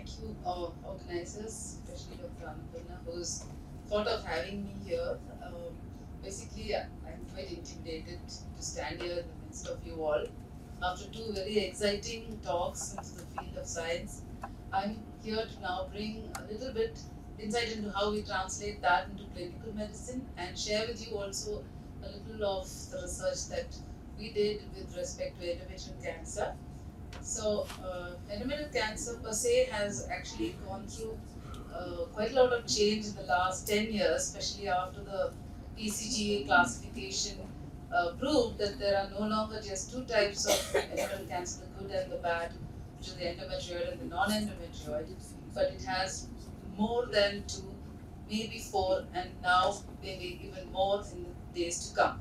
thank you, organizers, especially Dr. Annapurna, who's thought of having me here. Basically, I'm quite intimidated to stand here in the midst of you all. After two very exciting talks into the field of science, I'm here to now bring a little bit insight into how we translate that into clinical medicine and share with you also a little of the research that we did with respect to endometrial cancer. So, endometrial cancer per se has actually gone through quite a lot of change in the last 10 years, especially after the PCGA classification proved that there are no longer just two types of endometrial cancer, the good and the bad, which is the endometrioid and the non-endometrioid, but it has more than two, maybe four, and now maybe even more in the days to come.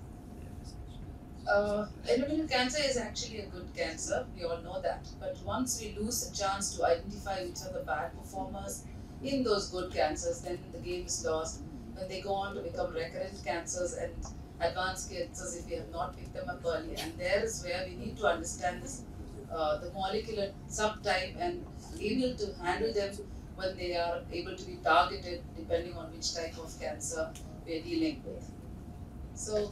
Endometrial cancer is actually a good cancer, we all know that. But once we lose a chance to identify which are the bad performers in those good cancers, then the game is lost. When they go on to become recurrent cancers and advanced cancers, if we have not picked them up early, and there is where we need to understand this, the molecular subtype and able to handle them when they are able to be targeted depending on which type of cancer we are dealing with. So,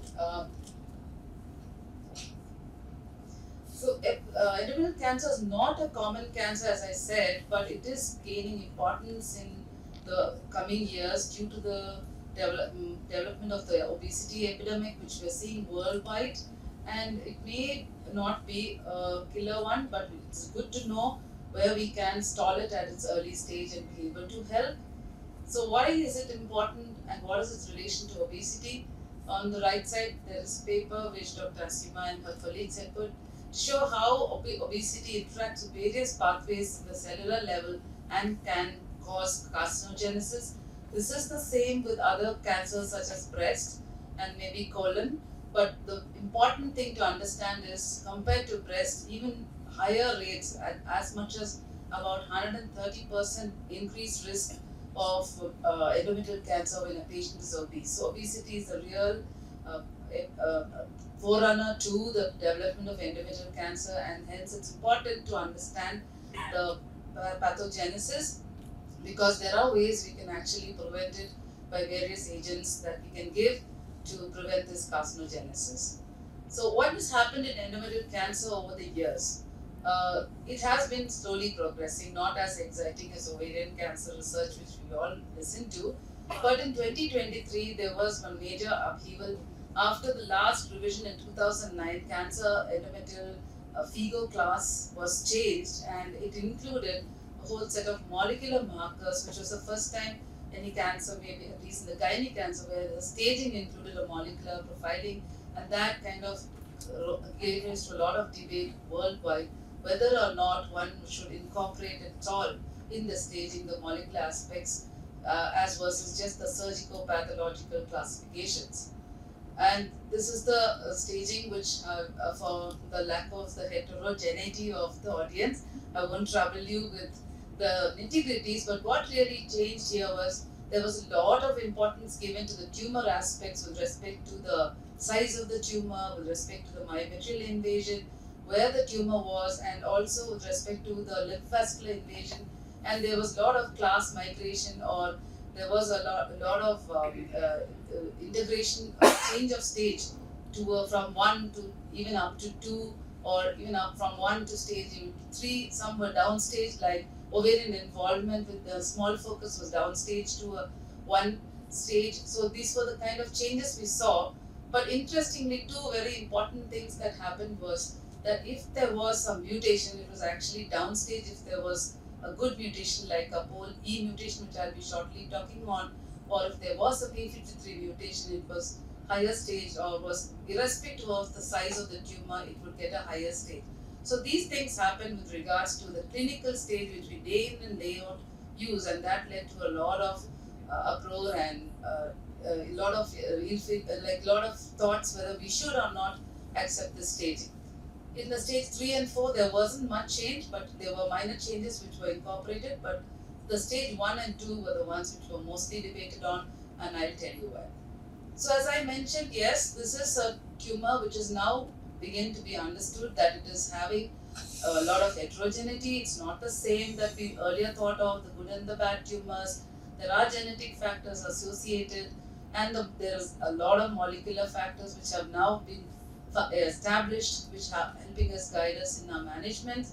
endometrial cancer is not a common cancer, as I said, but it is gaining importance in the coming years due to the development of the obesity epidemic, which we are seeing worldwide. And it may not be a killer one, but it's good to know where we can stall it at its early stage and be able to help. So, why is it important and what is its relation to obesity? On the right side, there is a paper which Dr. Asima and her colleagues have put to show how obesity interacts with various pathways at the cellular level and can cause carcinogenesis. This is the same with other cancers such as breast and maybe colon. But the important thing to understand is compared to breast, even higher rates, at as much as about 130% increased risk of endometrial cancer when a patient is obese. So obesity is a real uh, uh, forerunner to the development of endometrial cancer, and hence it's important to understand the pathogenesis, because there are ways we can actually prevent it by various agents that we can give to prevent this carcinogenesis. So what has happened in endometrial cancer over the years? It has been slowly progressing, not as exciting as ovarian cancer research, which we all listen to. But in 2023, there was one major upheaval after the last revision in 2009. Cancer endometrial FIGO class was changed, and it included a whole set of molecular markers, which was the first time any cancer, maybe at least in the gynae cancer, where the staging included a molecular profiling, and that kind of gave rise to a lot of debate worldwide whether or not one should incorporate at all in the staging the molecular aspects as versus just the surgical pathological classifications. And this is the staging which, for the lack of the heterogeneity of the audience, I won't trouble you with the nitty-gritties, but what really changed here was there was a lot of importance given to the tumor aspects with respect to the size of the tumor, with respect to the myometrial invasion, where the tumor was, and also with respect to the lymphovascular invasion. And there was a lot of class migration, or there was a lot of integration, change of stage to from 1 to even up to 2, or even up from 1 to stage 3. Some were downstage, like ovarian involvement with the small focus was downstage to a 1 stage. So these were the kind of changes we saw. But interestingly, two very important things that happened was that if there was some mutation, it was actually downstage if there was a good mutation like a pole E mutation, which I'll be shortly talking on, or if there was a P53 mutation, it was higher stage, or was irrespective of the size of the tumor, it would get a higher stage. So these things happen with regards to the clinical stage, which we day in and day out use, and that led to a lot of uproar and a lot of lot of thoughts whether we should or not accept this staging. In the stage 3 and 4, there wasn't much change, but there were minor changes which were incorporated. But the stage 1 and 2 were the ones which were mostly debated on, and I'll tell you why. So, as I mentioned, yes, this is a tumor which is now begin to be understood that it is having a lot of heterogeneity. It's not the same that we earlier thought of, the good and the bad tumors. There are genetic factors associated, and there is a lot of molecular factors which have now been established, which are helping us guide us in our management.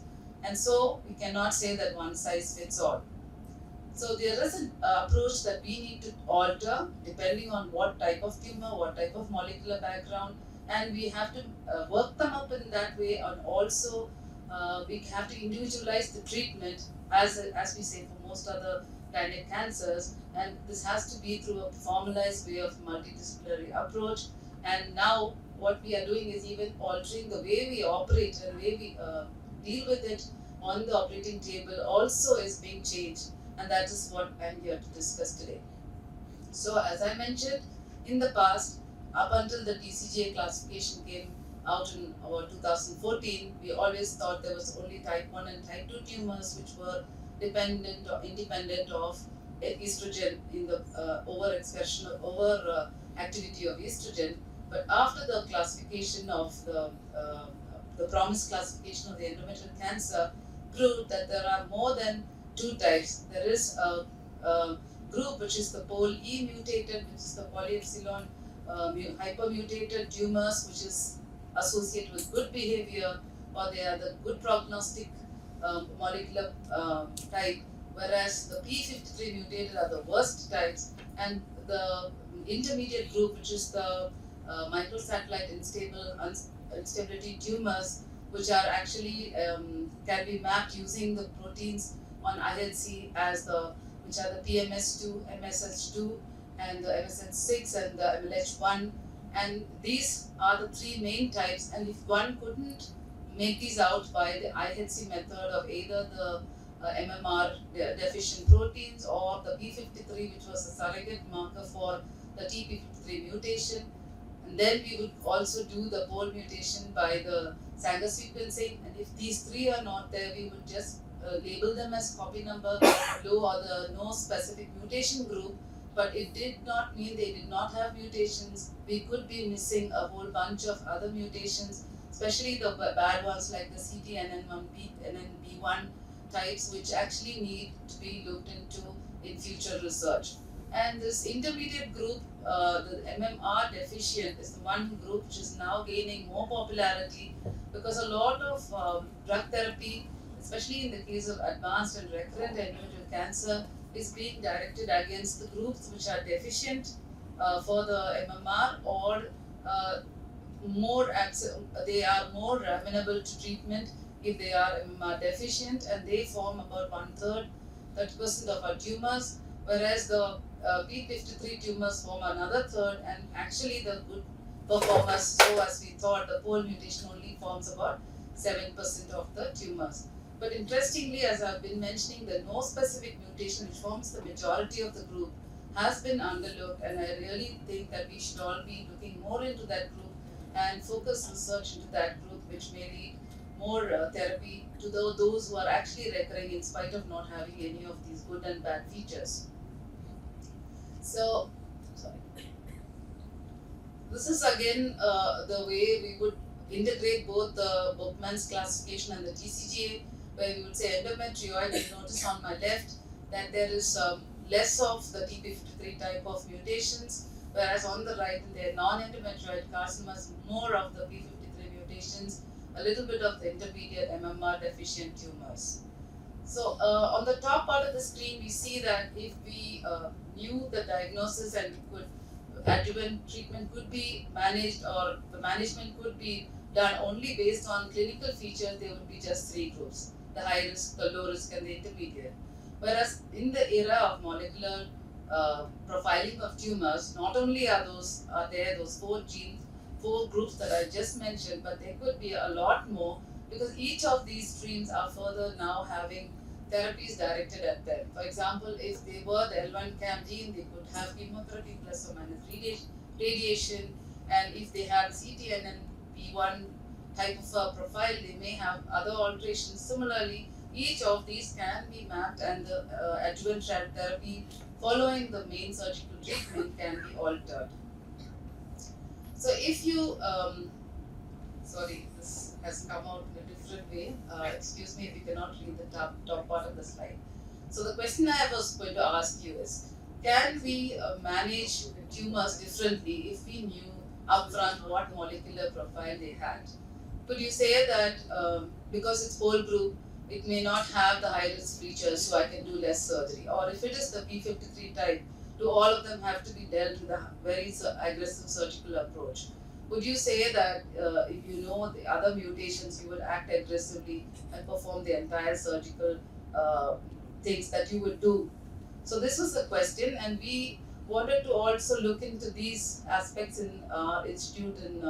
And so we cannot say that one size fits all. So there is an approach that we need to alter depending on what type of tumor, what type of molecular background, and we have to work them up in that way. And also we have to individualize the treatment as we say for most other gynec cancers, and this has to be through a formalized way of multidisciplinary approach. And now what we are doing is even altering the way we operate and way we deal with it on the operating table also is being changed, and that is what I'm here to discuss today. So as I mentioned, in the past, up until the TCGA classification came out in about 2014, we always thought there was only type 1 and type 2 tumors which were dependent or independent of estrogen in the overexpression or activity of estrogen. But after the classification of the promised classification of the endometrial cancer proved that there are more than two types. There is a group which is the POL-E mutated, which is the polyepsilon hypermutated tumors, which is associated with good behavior, or they are the good prognostic molecular type, whereas the P53 mutated are the worst types, and the intermediate group, which is the microsatellite instability tumors, which are actually can be mapped using the proteins on IHC as which are the PMS2, MSH2, and the MSH6 and the MLH1, and these are the three main types. And if one couldn't make these out by the IHC method of either the MMR deficient proteins or the P53, which was a surrogate marker for the TP53 mutation, and then we would also do the POL mutation by the Sanger sequencing, and if these three are not there, we would just label them as copy number low or the no specific mutation group. But it did not mean they did not have mutations. We could be missing a whole bunch of other mutations, especially the bad ones like the CTNN1B, NNB1 types, which actually need to be looked into in future research. And this intermediate group, the MMR deficient, is the one group which is now gaining more popularity because a lot of drug therapy, especially in the case of advanced and recurrent endometrial cancer, is being directed against the groups which are deficient for the MMR, or they are more amenable to treatment if they are MMR deficient, and they form about 1/3, 30% of our tumors, whereas the P53 tumors form another third, and actually the good performers, so as we thought, the POL mutation only forms about 7% of the tumors. But interestingly, as I've been mentioning, the no specific mutation, which forms the majority of the group, has been underlooked, and I really think that we should all be looking more into that group and focus research into that group, which may lead more therapy to those who are actually recurring in spite of not having any of these good and bad features. So, this is again the way we would integrate both the Bookman's classification and the TCGA, where we would say endometrioid. You notice on my left that there is less of the TP53 type of mutations, whereas on the right in their non-endometrioid carcinomas, more of the P53 mutations, a little bit of the intermediate MMR deficient tumors. So on the top part of the screen, we see that if we knew the diagnosis and adjuvant treatment could be managed, or the management could be done only based on clinical features, there would be just three groups: the high risk, the low risk, and the intermediate. Whereas in the era of molecular profiling of tumors, not only are there those four groups that I just mentioned, but there could be a lot more, because each of these streams are further now having therapies directed at them. For example, if they were the L1CAM gene, they could have chemotherapy plus or minus radiation, and if they have CTNNB1 type of profile, they may have other alterations. Similarly, each of these can be mapped, and the adjuvant therapy following the main surgical treatment can be altered. So if you, has come out in a different way. Excuse me if you cannot read the top part of the slide. So the question I was going to ask you is, can we manage tumors differently if we knew upfront what molecular profile they had? Could you say that because it's whole group, it may not have the high risk features, so I can do less surgery? Or if it is the P53 type, do all of them have to be dealt with a very aggressive surgical approach? Would you say that if you know the other mutations, you would act aggressively and perform the entire surgical things that you would do? So this was the question, and we wanted to also look into these aspects in our institute in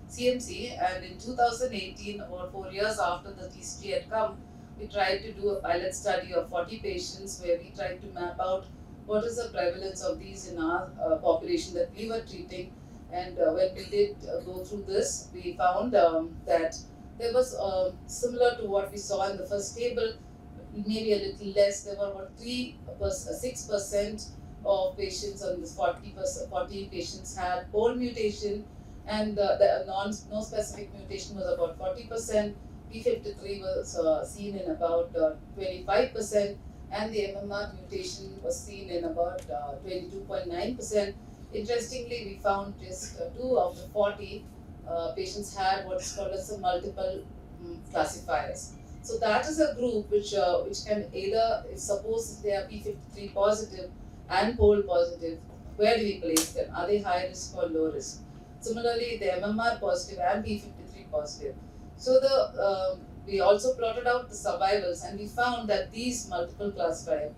CMC. And in 2018, or 4 years after the TCG had come, we tried to do a pilot study of 40 patients where we tried to map out what is the prevalence of these in our population that we were treating. And when we did go through this, we found that there was similar to what we saw in the first table, maybe a little less. There were about 6% of patients on this 40 patients had pole mutation, and the no specific mutation was about 40%. P53 was seen in about 25%, and the MMR mutation was seen in about 22.9%. Interestingly, we found just 2 out of 40 patients had what is called as a multiple classifiers. So that is a group which can either, if suppose they are P53 positive and pole positive, where do we place them? Are they high risk or low risk? Similarly, the MMR positive and P53 positive. So we also plotted out the survivals, and we found that these multiple classifiers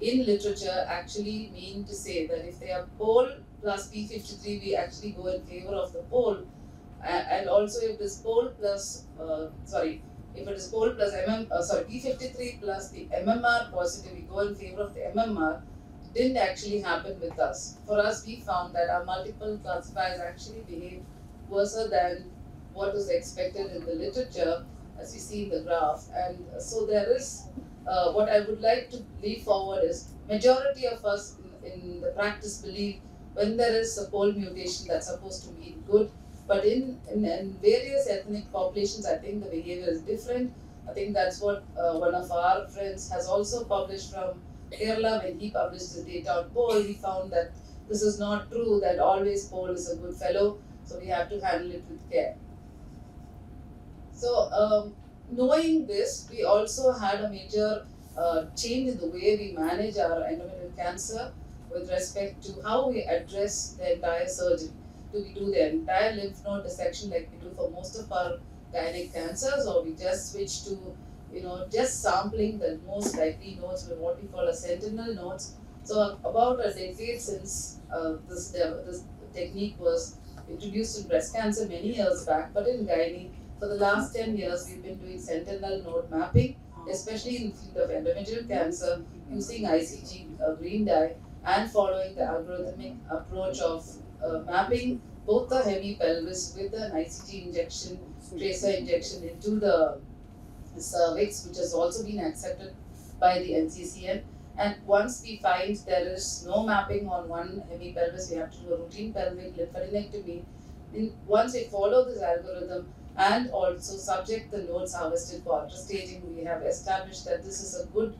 in literature actually mean to say that if they are pole plus P53, we actually go in favor of the pole, and also if it is pole plus if it is pole plus P53 plus the MMR positive, we go in favor of the MMR. Didn't actually happen with us. For us, we found that our multiple classifiers actually behave worse than what was expected in the literature, as you see in the graph. And so there is, what I would like to leave forward is, majority of us in the practice believe when there is a pole mutation, that's supposed to be good. But in various ethnic populations, I think the behavior is different. I think that's what one of our friends has also published from Kerala. When he published his data on pole, he found that this is not true, that always pole is a good fellow. So we have to handle it with care. So knowing this, we also had a major change in the way we manage our endometrial cancer with respect to how we address the entire surgery. Do we do the entire lymph node dissection like we do for most of our gynec cancers, or we just switch to just sampling the most likely nodes with what we call a sentinel nodes? So about a decade since this technique was introduced in breast cancer many years back, but in gynae, for the last 10 years, we've been doing sentinel node mapping, especially in the field of endometrial cancer, using ICG green dye and following the algorithmic approach of mapping both the hemipelvis with an ICG injection, tracer injection into the cervix, which has also been accepted by the NCCN. And once we find there is no mapping on one hemipelvis, we have to do a routine pelvic lymphadenectomy. Once we follow this algorithm and also subject the nodes harvested for ultrastaging, we have established that this is a good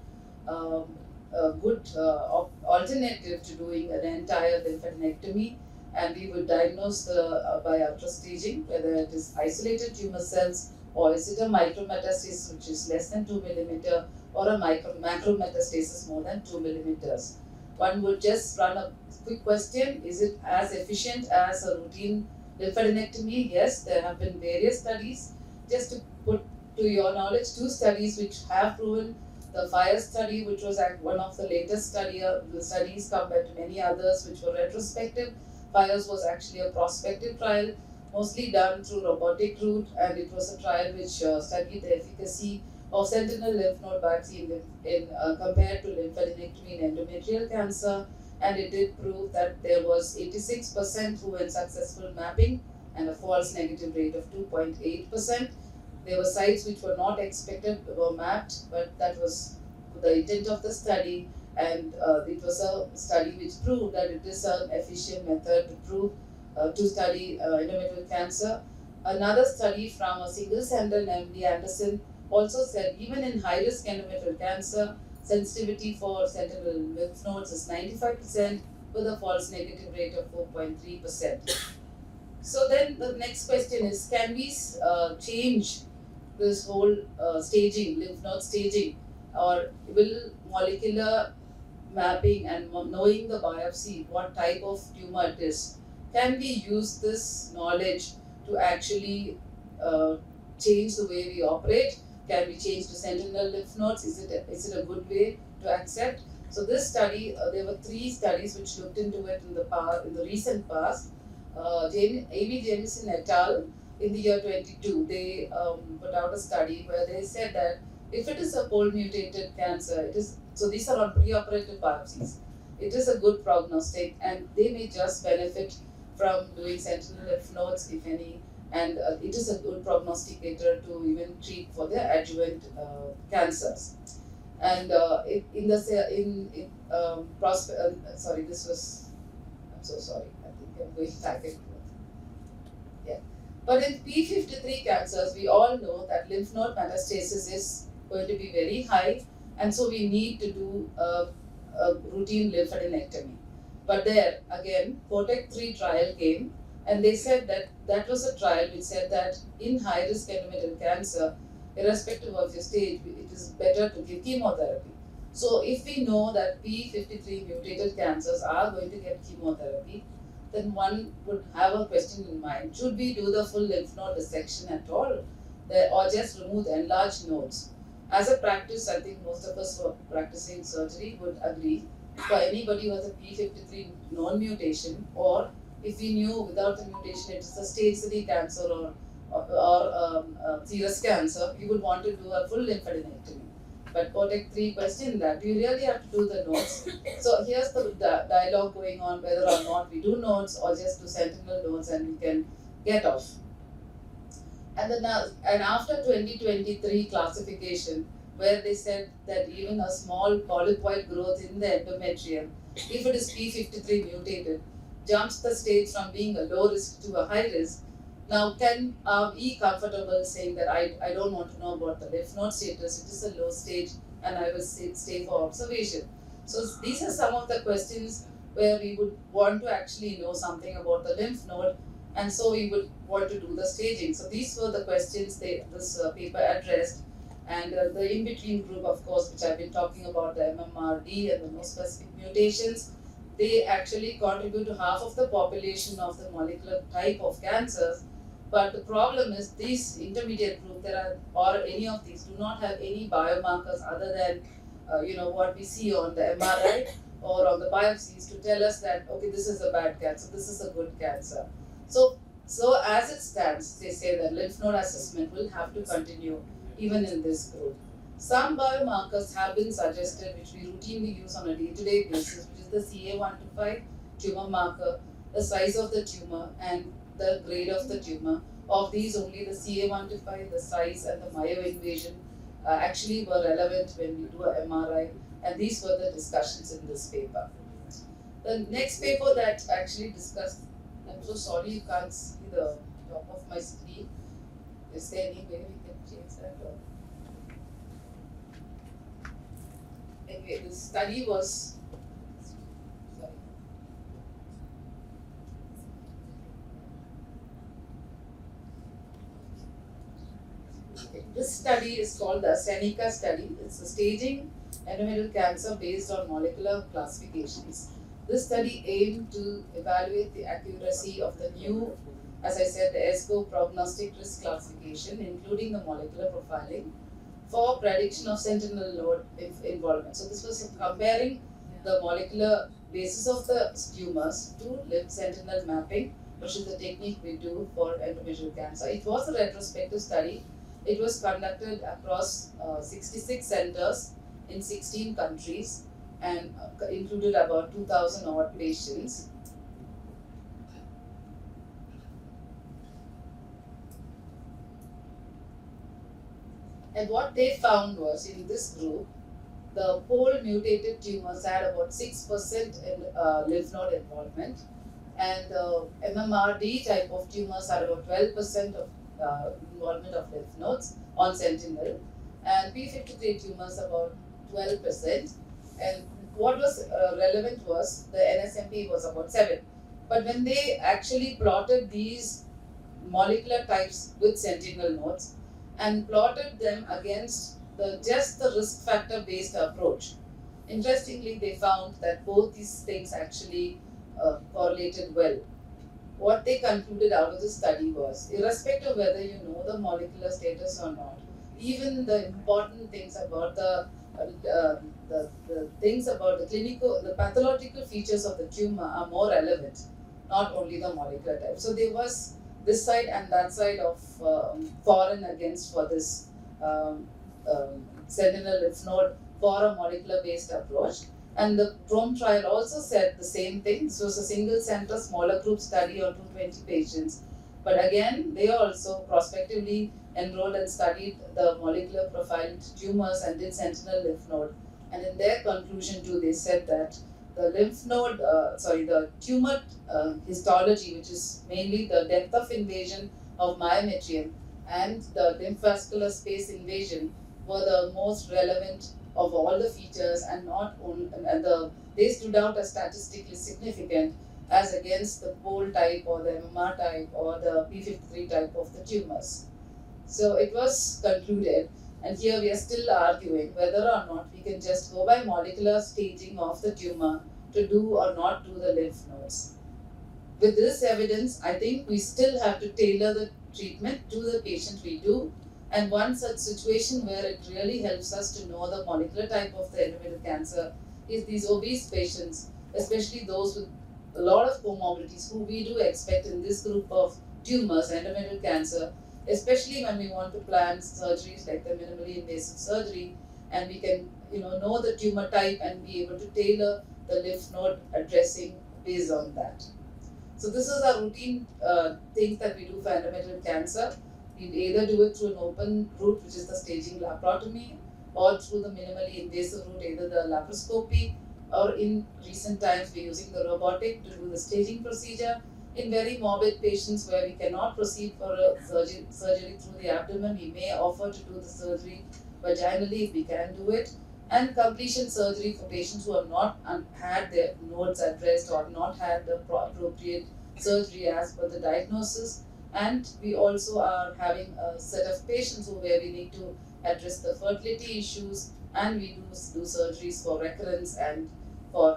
alternative to doing an entire lymphadenectomy. And we would diagnose by ultrastaging whether it is isolated tumor cells, or is it a micrometastasis which is less than 2 millimeter, or a macrometastasis more than 2 millimeters. One would just run a quick question: is it as efficient as a routine lymphadenectomy? Yes, there have been various studies. Just to put to your knowledge, 2 studies which have proven. The FIRE study, which was one of the latest studies compared to many others which were retrospective. FIRES was actually a prospective trial, mostly done through robotic route, and it was a trial which studied the efficacy of sentinel lymph node biopsy compared to lymphadenectomy in endometrial cancer, and it did prove that there was 86% who had successful mapping and a false negative rate of 2.8%. There were sites which were not expected were mapped, but that was the intent of the study, and it was a study which proved that it is an efficient method to study endometrial cancer. Another study from a single center, namely Anderson, also said even in high risk endometrial cancer, sensitivity for sentinel lymph nodes is 95% with a false negative rate of 4.3%. So then the next question is, can we change this whole staging, lymph node staging, or will molecular mapping and knowing the biopsy, what type of tumor it is, can we use this knowledge to actually uh, change the way we operate? Can we change to sentinel lymph nodes? Is it a good way to accept? So this study, there were 3 studies which looked into it in the recent past. Amy Jamieson et al. In the year 22, they put out a study where they said that if it is a pole mutated cancer, it is so these are on preoperative biopsies. It is a good prognostic, and they may just benefit from doing sentinel lymph nodes, if any, and it is a good prognosticator to even treat for their adjuvant cancers. And in the sorry, this was, I'm so sorry. I think I'm going back and forth. Yeah. But in P53 cancers, we all know that lymph node metastasis is going to be very high, and so we need to do a routine lymphadenectomy. But there again, POTEC 3 trial came, and they said that that was a trial which said that in high risk endometrial cancer, irrespective of your stage, it is better to give chemotherapy. So if we know that P53 mutated cancers are going to get chemotherapy, then one would have a question in mind: should we do the full lymph node dissection at all, or just remove the enlarged nodes? As a practice, I think most of us who are practicing surgery would agree, for anybody who has a P53 non-mutation, or if we knew without the mutation it is a stage 3 cancer or serous cancer, we would want to do a full lymphadenectomy. But POTEC 3 question that do you really have to do the nodes? So here's the dialogue going on whether or not we do nodes or just do sentinel nodes and we can get off. And then and after 2023 classification, where they said that even a small polypoid growth in the endometrium, if it is P53 mutated, jumps the stage from being a low risk to a high risk. Now, can be comfortable saying that I don't want to know about the lymph node status, it is a low stage and I will stay for observation. So these are some of the questions where we would want to actually know something about the lymph node, and so we would want to do the staging. So these were the questions this paper addressed, and the in-between group, of course, which I've been talking about, the MMRD and the no specific mutations, they actually contribute to half of the population of the molecular type of cancers. But the problem is these intermediate group, or any of these, do not have any biomarkers other than what we see on the MRI or on the biopsies to tell us that okay, this is a bad cancer, this is a good cancer. So as it stands, they say that lymph node assessment will have to continue even in this group. Some biomarkers have been suggested which we routinely use on a day-to-day basis, which is the CA125 tumor marker, the size of the tumor, and the grade of the tumor. Of these, only the CA125, the size, and the myoinvasion actually were relevant when we do a MRI, and these were the discussions in this paper. The next paper that actually discussed, I'm so sorry you can't see the top of my screen. Is there any way we can change that? Anyway, the study was, sorry. This study is called the Seneca study. It's a staging endometrial cancer based on molecular classifications. This study aimed to evaluate the accuracy of the new, as I said, the ESCO prognostic risk classification, including the molecular profiling, for prediction of sentinel node involvement. So this was comparing the molecular basis of the tumors to lymph sentinel mapping, which is the technique we do for endometrial cancer. It was a retrospective study. It was conducted across 66 centers in 16 countries and included about 2,000 odd patients. And what they found was, in this group, the pole mutated tumors had about 6% in lymph node involvement, and the MMRD type of tumors had about 12% of involvement of lymph nodes on sentinel, and P53 tumors about 12%. And what was relevant was the NSMP was about 7. But when they actually plotted these molecular types with sentinel nodes and plotted them against just the risk factor based approach, interestingly, they found that both these things actually correlated well. What they concluded out of the study was, irrespective of whether you know the molecular status or not, even the important things about the things about the clinical, the pathological features of the tumor are more relevant, not only the molecular type. So there was this side and that side of for and against for this sentinel lymph node for a molecular based approach. And the PROM trial also said the same thing. This was a single center, smaller group study on 220 patients. But again, they also prospectively enrolled and studied the molecular profiled tumors and did sentinel lymph node. And in their conclusion too, they said that the lymph node, the tumor histology, which is mainly the depth of invasion of myometrium and the lymph vascular space invasion, were the most relevant of all the features, and not only they stood out as statistically significant as against the POL type or the MMR type or the P53 type of the tumors. So it was concluded, and here we are still arguing whether or not we can just go by molecular staging of the tumor to do or not do the lymph nodes. With this evidence, I think we still have to tailor the treatment to the patient we do. And one such situation where it really helps us to know the molecular type of the endometrial cancer is these obese patients, especially those with a lot of comorbidities who we do expect in this group of tumors, endometrial cancer, especially when we want to plan surgeries like the minimally invasive surgery, and we can know the tumor type and be able to tailor the lymph node addressing based on that. So this is our routine things that we do for endometrial cancer. We either do it through an open route, which is the staging laparotomy, or through the minimally invasive route, either the laparoscopy, or in recent times we're using the robotic to do the staging procedure. In very morbid patients where we cannot proceed for a surgery through the abdomen, we may offer to do the surgery vaginally if we can do it. And completion surgery for patients who have not had their nodes addressed or not had the appropriate surgery as per the diagnosis. And we also are having a set of patients where we need to address the fertility issues, and we do surgeries for recurrence and for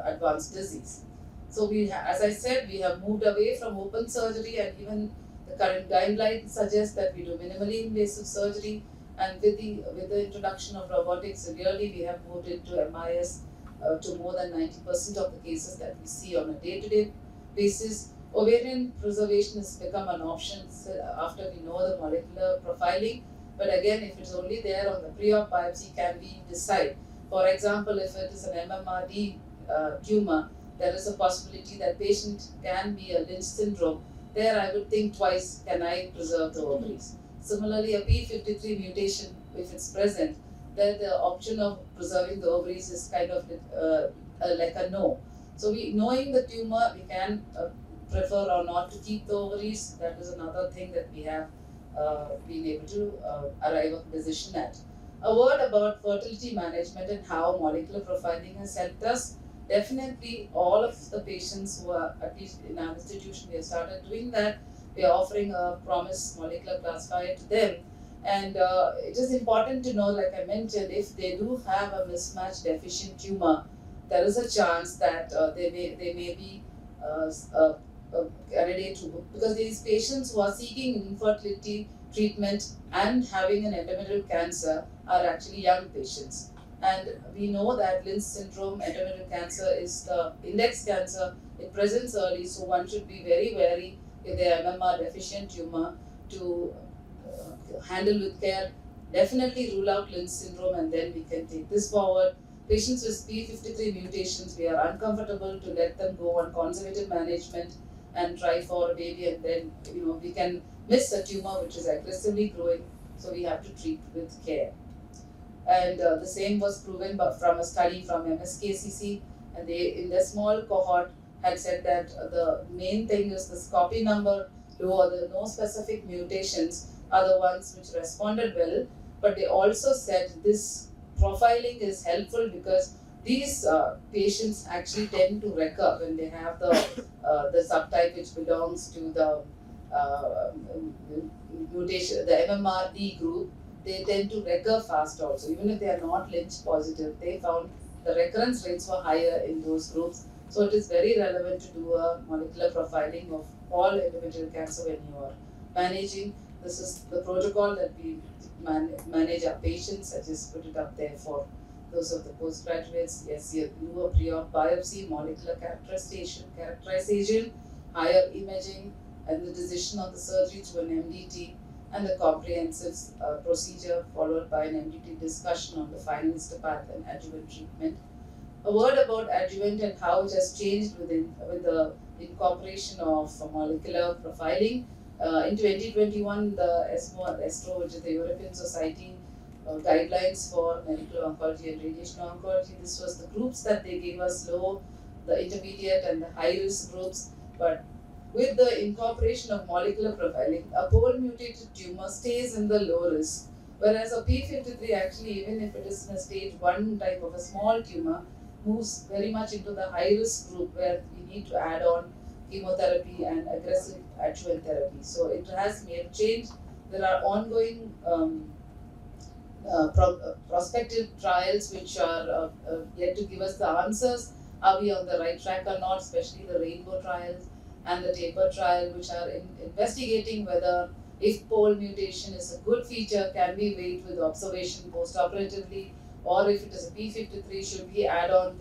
advanced disease. So as I said, we have moved away from open surgery, and even the current guidelines suggest that we do minimally invasive surgery. And with the introduction of robotics, really we have moved into MIS to more than 90% of the cases that we see on a day-to-day basis. Ovarian preservation has become an option after we know the molecular profiling. But again, if it's only there on the pre-op biopsy, can we decide? For example, if it is an MMRD tumor, there is a possibility that patient can be a Lynch syndrome. There I would think twice, can I preserve the ovaries? Similarly, a P53 mutation, if it's present, then the option of preserving the ovaries is kind of like a no. So knowing the tumor, we can prefer or not to keep the ovaries. That is another thing that we have been able to arrive at a decision at. A word about fertility management and how molecular profiling has helped us. Definitely all of the patients who are, at least in our institution, we have started doing that. We are offering a PROMIS molecular classifier to them. And it is important to know, like I mentioned, if they do have a mismatch deficient tumor, there is a chance that they may be a candidate to, because these patients who are seeking infertility treatment and having an endometrial cancer are actually young patients. And we know that Lynch syndrome, endometrial cancer, is the index cancer. It presents early, so one should be very wary if they are MMR deficient tumor to handle with care. Definitely rule out Lynch syndrome, and then we can take this forward. Patients with P53 mutations, we are uncomfortable to let them go on conservative management and try for a baby, and then we can miss a tumor which is aggressively growing, so we have to treat with care. And the same was proven from a study from MSKCC, and they in their small cohort had said that the main thing is the SCOPy number or the no specific mutations are the ones which responded well. But they also said this profiling is helpful because these patients actually tend to recur when they have the subtype which belongs to the mutation, the MMRD group. They tend to recur fast also, even if they are not Lynch positive. They found the recurrence rates were higher in those groups. So it is very relevant to do a molecular profiling of all endometrial cancer when you are managing. This is the protocol that we manage our patients. I just put it up there for those of the postgraduates. Yes, you do a pre-op biopsy, molecular characterization, higher imaging, and the decision on the surgery to an MDT, and the comprehensive procedure followed by an MDT discussion on the final histopath and adjuvant treatment. A word about adjuvant and how it has changed with the incorporation of molecular profiling. In 2021, the ESMO, which is the European Society guidelines for medical oncology and radiation oncology, this was the groups that they gave us: low, the intermediate, and the high risk groups. But with the incorporation of molecular profiling, a pole mutated tumor stays in the low risk, whereas a P53 actually, even if it is in a stage 1 type of a small tumor, moves very much into the high risk group where we need to add on chemotherapy and aggressive adjuvant therapy. So it has made change. There are ongoing prospective trials which are yet to give us the answers. Are we on the right track or not? Especially the Rainbow trials and the Taper trial, which are investigating whether if pole mutation is a good feature, can we wait with observation post-operatively, or if it is a P53, should we add on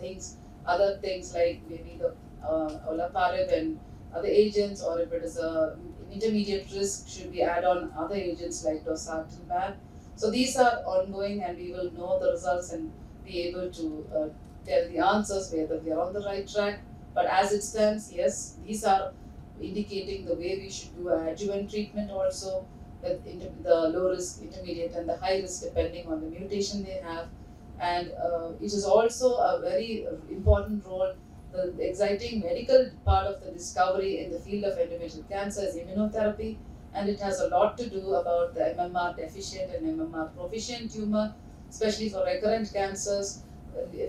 other things like maybe the olaparib and other agents, or if it is a intermediate risk, should we add on other agents like dostarlimab? So these are ongoing, and we will know the results and be able to tell the answers whether we are on the right track. But as it stands, yes, these are indicating the way we should do adjuvant treatment also, with the low risk, intermediate, and the high risk depending on the mutation they have. And it is also a very important role. The exciting medical part of the discovery in the field of endometrial cancer is immunotherapy, and it has a lot to do about the MMR deficient and MMR proficient tumor, especially for recurrent cancers.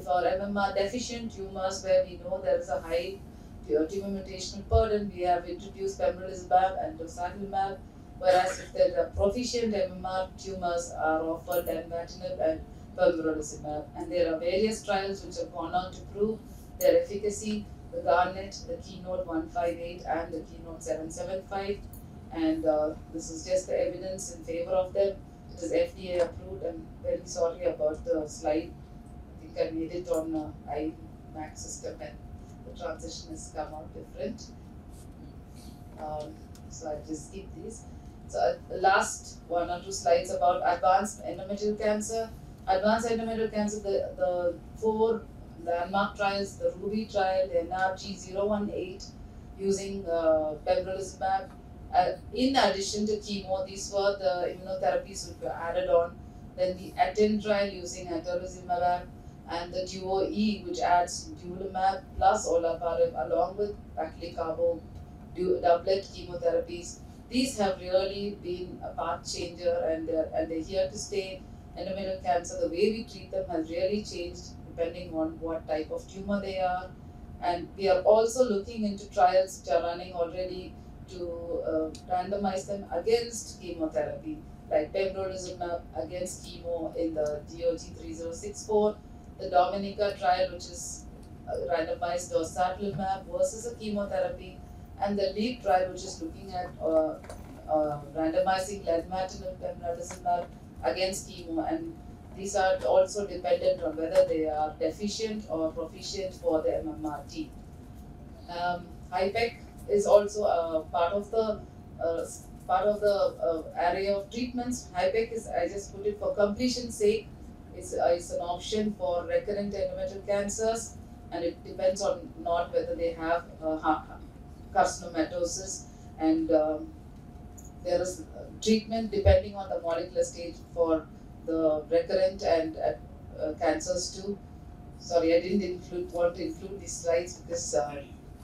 For MMR deficient tumors where we know there is a high tumor mutational burden, we have introduced pembrolizumab and dostarlimab, whereas if there are proficient MMR tumors are offered lenvatinib and pembrolizumab. And there are various trials which have gone on to prove their efficacy: the Garnet, the Keynote 158, and the Keynote 775. And this is just the evidence in favor of them. It is FDA approved. I'm very sorry about the slide. I think I made it on iMac system and the transition has come out different. So I'll just skip these. So the last 1 or 2 slides about advanced endometrial cancer. Advanced endometrial cancer, the 4 landmark trials: the RUBY trial, the NRG 018 using pembrolizumab. In addition to chemo, these were the immunotherapies which were added on. Then the ATTEND trial using atezolizumab, and the DUO-E, which adds durvalumab plus olaparib along with paclitaxel doublet chemotherapies. These have really been a path changer, and they're here to stay. Endometrial cancer, the way we treat them has really changed depending on what type of tumor they are. And we are also looking into trials which are running already to randomize them against chemotherapy, like pembrolizumab against chemo in the DOG 3064, the Dominica trial, which is randomized dostarlimab versus a chemotherapy, and the LEAP trial, which is looking at randomizing lenvatinib pembrolizumab against chemo. And these are also dependent on whether they are deficient or proficient for the MMRT. HIPEC is also a part of the area of treatments. HIPEC is, I just put it for completion's sake, is an option for recurrent endometrial cancers, and it depends on not whether they have carcinomatosis, and there is treatment depending on the molecular stage for the recurrent and cancers too. Sorry, I didn't want to include these slides because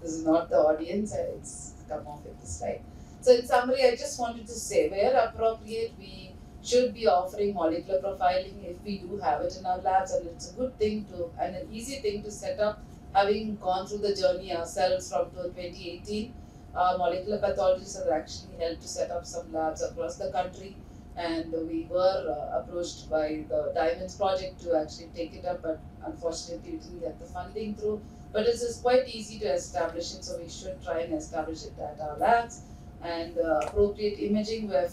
this is not the audience. It's come off with the slide. So in summary, I just wanted to say, where appropriate, we should be offering molecular profiling if we do have it in our labs, and it's a good thing to and an easy thing to set up. Having gone through the journey ourselves from 2018, molecular pathologists have actually helped to set up some labs across the country, and we were approached by the Diamonds Project to actually take it up, but unfortunately we didn't get the funding through. But it is quite easy to establish it, so we should try and establish it at our labs, and appropriate imaging where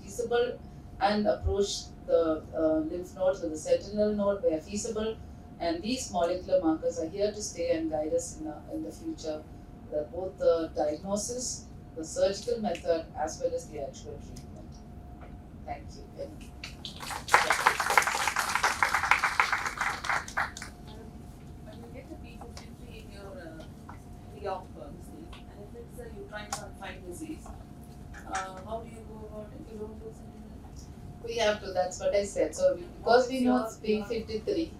feasible, and approach the lymph nodes with the sentinel node where feasible. And these molecular markers are here to stay and guide us in the future, both the diagnosis, the surgical method, as well as the actual treatment. Thank you. When you get a P53 in your pre-op disease, and if it's you trying to find disease, how do you go about it? You don't do sentinel? We have to, that's what I said. So because we know it's P53,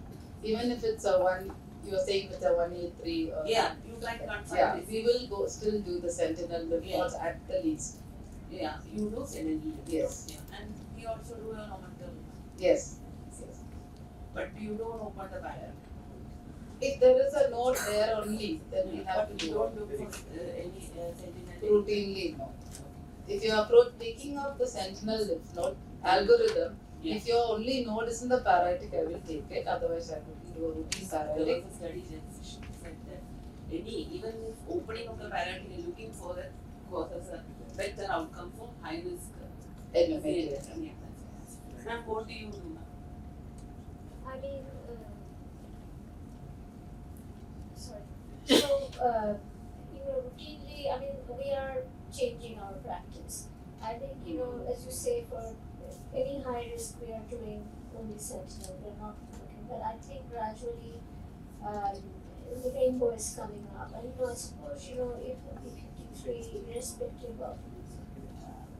even if it's a one, you're saying it's a 183 or Yeah, you try to find yeah, disease. we will still do the sentinel reports at the least. Yeah, you do sentinel. Yes. Yeah. And we also do a normative. Yes. But you don't open the barrier. If there is a node there only, then we have But to you do don't do any sentinel. routinely, no. If you are taking up the sentinel lymph node algorithm, if your only node is in the parietic, I will take it. Otherwise, I will do a routine There parietic. was a study that said that even if opening of the parietic is looking for that causes a better outcome for high risk. Endometrium. Ma'am, what do you do now? I mean, sorry. So, routinely, I mean, we are changing our practice. I think, as you say, for any high risk, we are doing only sentinel. We're not looking, but I think gradually, the rainbow is coming up. And, I suppose, if the P53, irrespective of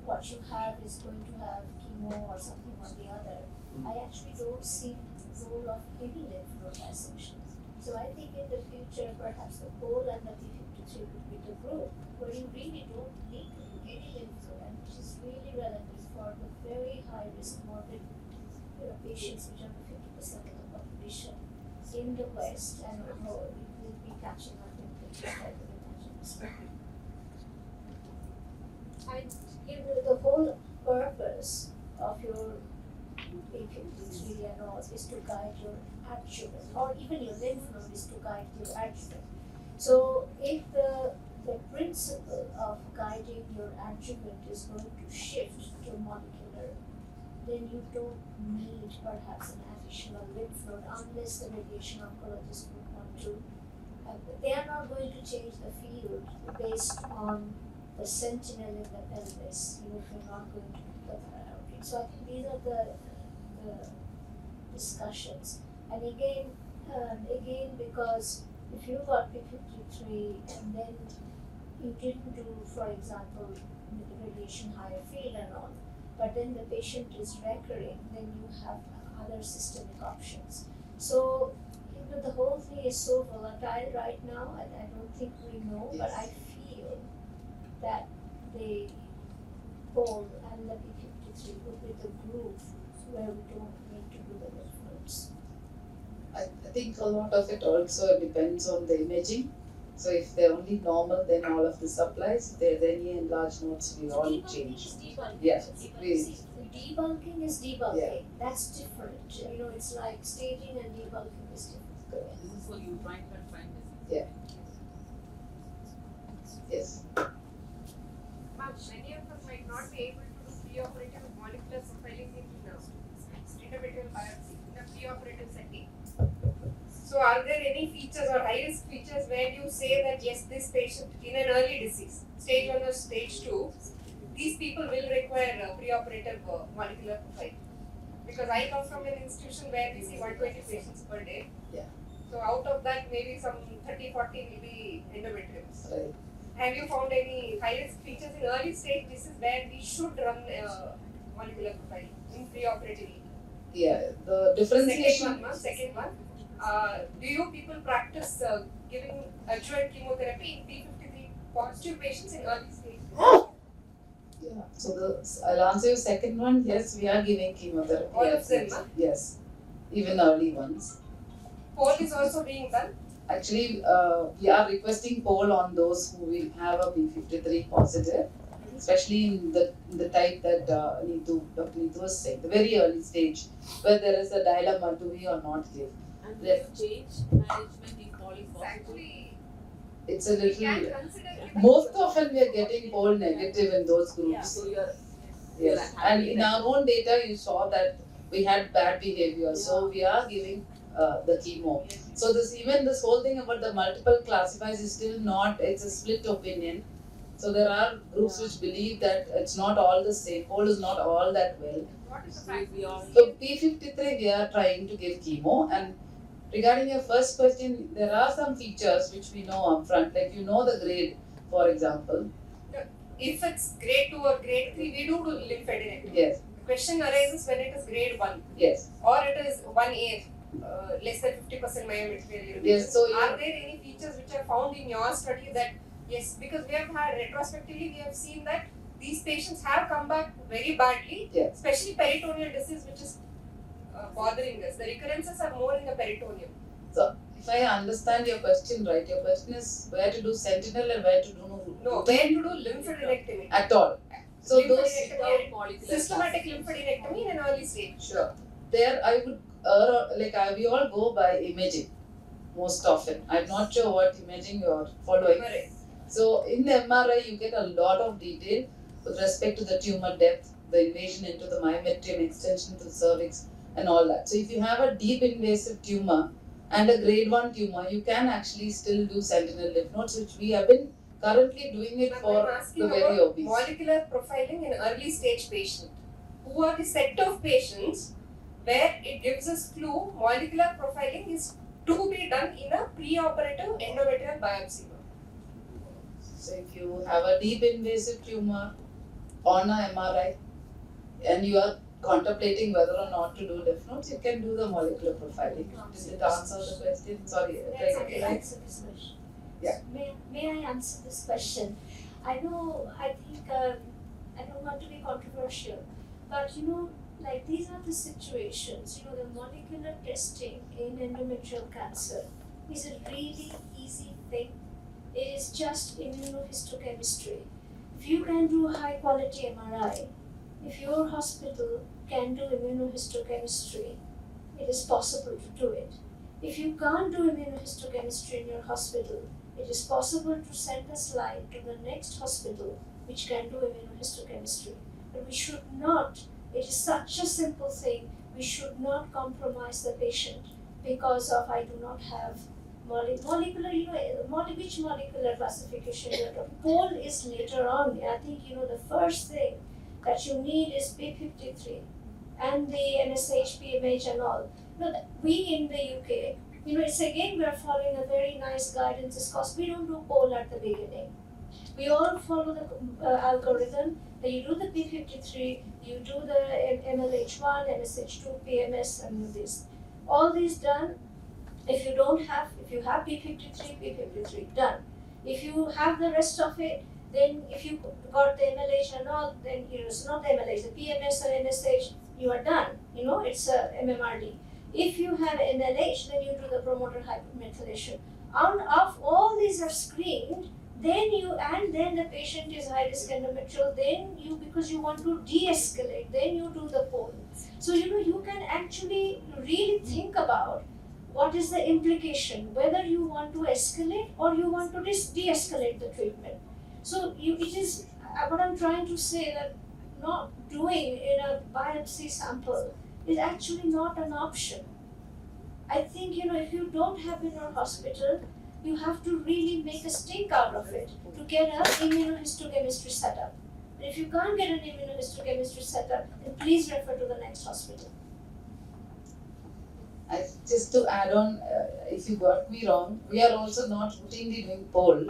what you have, is going to have chemo or something or the other, I actually don't see the role of any lymph node dissection. So I think in the future, perhaps the goal and the P53 would be the group where you really don't need to do any lymph node, and which is really relevant for the very high risk morbid patients, which are the 50% of the population in the West, and it will be catching up in the future, I would imagine. And the whole purpose of your P53 and all is to guide your adjuvant, or even your lymph node is to guide your adjuvant. So if the principle of guiding your adjuvant is going to shift to molecular, then you don't need perhaps an additional lymph node unless the radiation oncologist would want to. They are not going to change the field based on the sentinel in the pelvis, if you're not going to do the parietic. So I think these are the discussions. And again, because if you got P53 and then you didn't do, for example, radiation higher field and all, but then the patient is recurring, then you have other systemic options. So the whole thing is so volatile right now, and I don't think we know, Yes. but I feel that the goal and the P53 would be the groove where we don't need to do the lymph nodes. I think a lot of it also depends on the imaging. So if they're only normal, then all of this applies. If there's any enlarged nodes, we all Debulking change. is debulking. Yeah, See, we- debulking is debulking. Yeah. That's different. It's like staging and debulking is different. This is for you trying to find disease. Yeah. Yes. Ma'am, many of us might not be able to do preoperative molecular profiling in endometrial biopsy in a preoperative setting. So, are there any features or high risk features where you say that yes, this patient in an early disease, stage 1 or stage 2, these people will require preoperative molecular profiling? Because I come from an institution where we see 120 patients per day. Yeah. So, out of that, maybe some 30-40 will be endometriomas. Right. Have you found any high-risk features in early stage? This is where we should run molecular profiling in preoperatively. Yeah. The differentiation. Second one. Do you people practice giving adjuvant chemotherapy in P53 positive patients in early stage? Yeah. So I'll answer your second one. Yes, we are giving chemotherapy. All at of them, age- huh? Yes, even early ones. Poll is also being done. Actually, we are requesting poll on those who will have a P53 positive, especially in the type that Dr. Neetu was saying, the very early stage, where there is a dilemma, do we or not give. And will Yes. you change management if falling It's positive? actually, It's a we can little. consider giving. Most often we are getting poll negative in those Yeah, groups. so you're Yes, happy and in that- our own data, you saw that we had bad behavior, so Yeah. we are giving the chemo. So this whole thing about the multiple classifiers is still not. It's a split opinion. So there are groups Yeah. which believe that it's not all the same. Whole is not all that well. What is the So fact? we all So P53 we are trying to give chemo. And regarding your first question, there are some features which we know upfront, like the grade, for example. If it's grade 2 or grade 3, we do lymphadenectomy. Yes, The question arises when it is grade 1 yes. or it is 1A, less than 50% myometrial Yes, so you- are there any features which are found in your study that, yes, because we have had retrospectively, we have seen that these patients have come back very badly, Yes. especially peritoneal disease, which is bothering us. The recurrences are more in the peritoneum. So if I understand your question right, your question is where to do sentinel and where to do No, where to do lymphadenectomy. at all. So those Lymphadenectomy, molecular systematic lymphadenectomy in an early stage. sure. There I would we all go by imaging most often. I'm not sure what imaging you're following. MRI. So in the MRI you get a lot of detail with respect to the tumor depth, the invasion into the myometrium, extension to the cervix and all that. So if you have a deep invasive tumor and a grade 1 tumor, you can actually still do sentinel lymph nodes, which we have been currently doing it But I'm for asking the very about obese. molecular profiling in early stage patient. Who are the set of patients where it gives us clue molecular profiling is to be done in a preoperative endometrial biopsy. So if you have a deep invasive tumor on a MRI and you are contemplating whether or not to do lymph nodes, you can do the molecular profiling. Did it answer the question? Sorry, That's right, okay. right? Answer this question. Yeah. May I answer this question? I think I don't want to be controversial, but like these are the situations. The molecular testing in endometrial cancer is a really easy thing. It is just immunohistochemistry. If you can do a high quality MRI, if your hospital can do immunohistochemistry, it is possible to do it. If you can't do immunohistochemistry in your hospital, it is possible to send a slide to the next hospital which can do immunohistochemistry. But we should not, it is such a simple thing, we should not compromise the patient because of I do not have molecular, which molecular classification you are talking. Pole is later on. I think the first thing that you need is P53 and the NSH, PMH and all. We in the UK, it's again we are following a very nice guidance because we don't do poll at the beginning. We all follow the algorithm that you do the P53, you do the MLH1, NSH2, PMS and this. All these done. If you have P53, P53 done. If you have the rest of it, then if you got the MLH and all, then it's not the MLH, the PMS or NSH, you are done. It's a MMRD. If you have NLH, then you do the promoter hypermethylation. Of all these are screened, then the patient is high risk endometrial, then because you want to de-escalate, then you do the poll. So you can actually really think about what is the implication, whether you want to escalate or you want to de-escalate the treatment. So it is what I'm trying to say, that not doing in a biopsy sample is actually not an option. I think if you don't have in your hospital, you have to really make a stink out of it to get an immunohistochemistry setup. And if you can't get an immunohistochemistry setup, then please refer to the next hospital. Just to add on, if you got me wrong, we are also not routinely doing poll.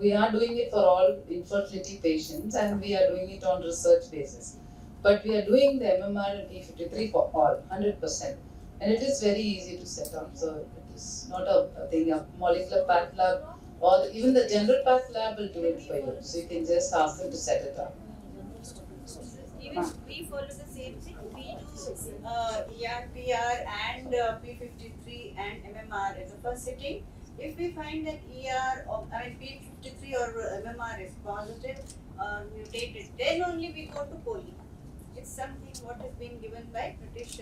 We are doing it for all infertility patients and we are doing it on research basis. But we are doing the MMR and P53 for all, 100%. And it is very easy to set up, so it is not a thing. A molecular path lab or even the general path lab will do it for you. So you can just ask them to set it up. Even we follow the same thing. We do ER, and P53 and MMR as a first sitting. If we find that P53 or MMR is positive or mutated, then only we go to poly. It's something what has been given by British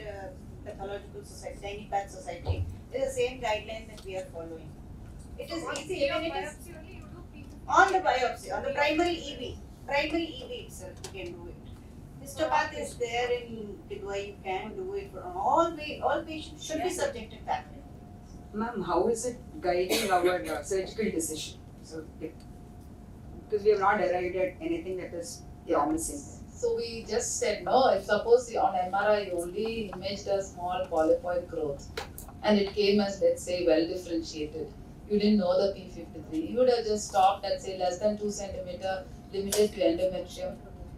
Pathological Society, Tiny Path Society. It's the same guideline that we are following. It is easy, even it is biopsy only you do P53. on the biopsy, on the primary EV itself you can do it. Histopath is there in Kidwai, you can do it for all patients should be subjected that way. Ma'am, how is it guiding our surgical decision? So, because we have not arrived at anything that is promising. So we just said no. If suppose on MRI you only imaged a small polypoid growth and it came as, let's say, well differentiated, you didn't know the P53, you would have just stopped at say less than 2 centimeter, limited to endometrium,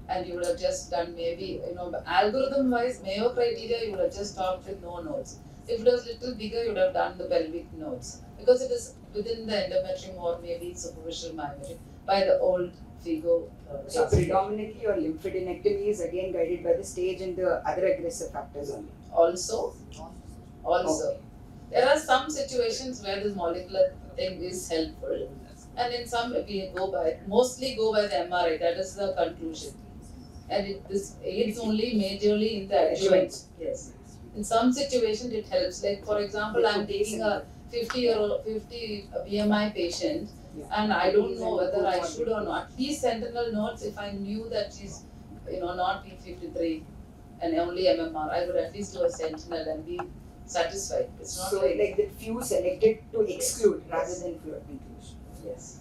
and you would have just done maybe, algorithm wise, Mayo criteria, you would have just stopped with no nodes. If it was little bigger, you would have done the pelvic nodes because it is within the endometrium or maybe superficial myometrium by the old FIGO. So predominantly your lymphadenectomy is again guided by the stage and the other aggressive factors only. Also, Okay. there are some situations where this molecular thing is helpful, and in some we mostly go by the MRI. That is the conclusion, and this aids only majorly in the adjuvant. Yes. In some situations it helps. Like for example, I'm taking a 50 BMI patient, and I don't know whether I should or not. At least sentinel nodes, if I knew that she's, not P53 and only MMR, I would at least do a sentinel and be satisfied. It's not So like the few selected to exclude rather than for inclusion. yes.